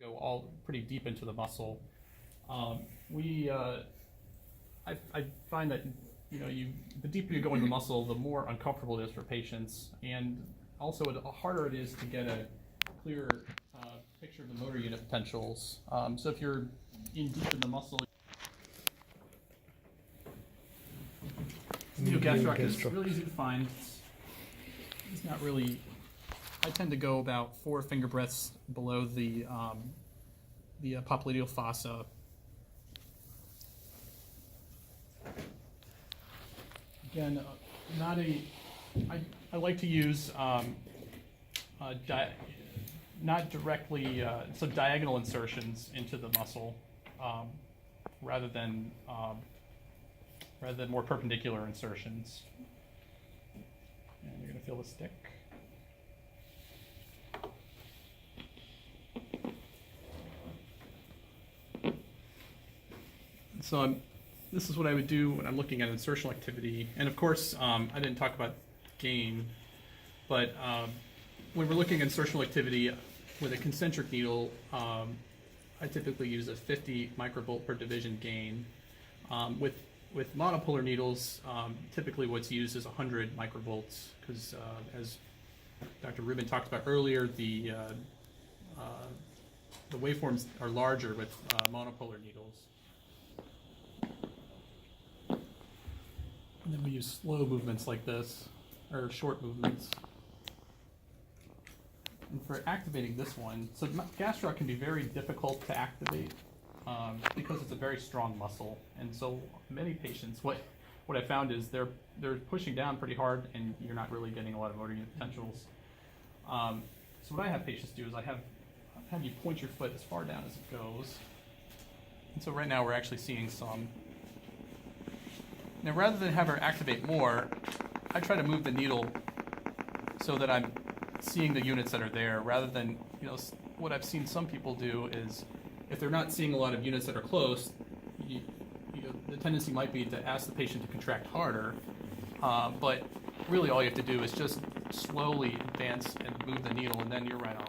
go all pretty deep into the muscle. I find that the deeper you go into the muscle, the more uncomfortable it is for patients, and also the harder it is to get a clear picture of the motor unit potentials. So if you're in deep in the muscle, gastroc is really easy to find. It's not really. I tend to go about 4 finger breadths below the popliteal fossa. Again, I like to use not directly, so diagonal insertions into the muscle rather than more perpendicular insertions. And you're going to feel the stick. So this is what I would do when I'm looking at insertional activity. And of course, I didn't talk about gain, but when we're looking at insertional activity with a concentric needle, I typically use a 50 microvolt per division gain. With monopolar needles, typically what's used is 100 microvolts, because as Dr. Rubin talked about earlier, the waveforms are larger with monopolar needles. And then we use slow movements like this, or short movements. And for activating this one, so gastroc can be very difficult to activate because it's a very strong muscle. And so many patients, what I found is they're pushing down pretty hard, and you're not really getting a lot of motor unit potentials. So what I have patients do is I have you point your foot as far down as it goes. And so right now we're actually seeing some. Now, rather than have her activate more, I try to move the needle so that I'm seeing the units that are there, rather than, what I've seen some people do is, if they're not seeing a lot of units that are close, the tendency might be to ask the patient to contract harder, but really all you have to do is just slowly advance and move the needle, and then you're right on.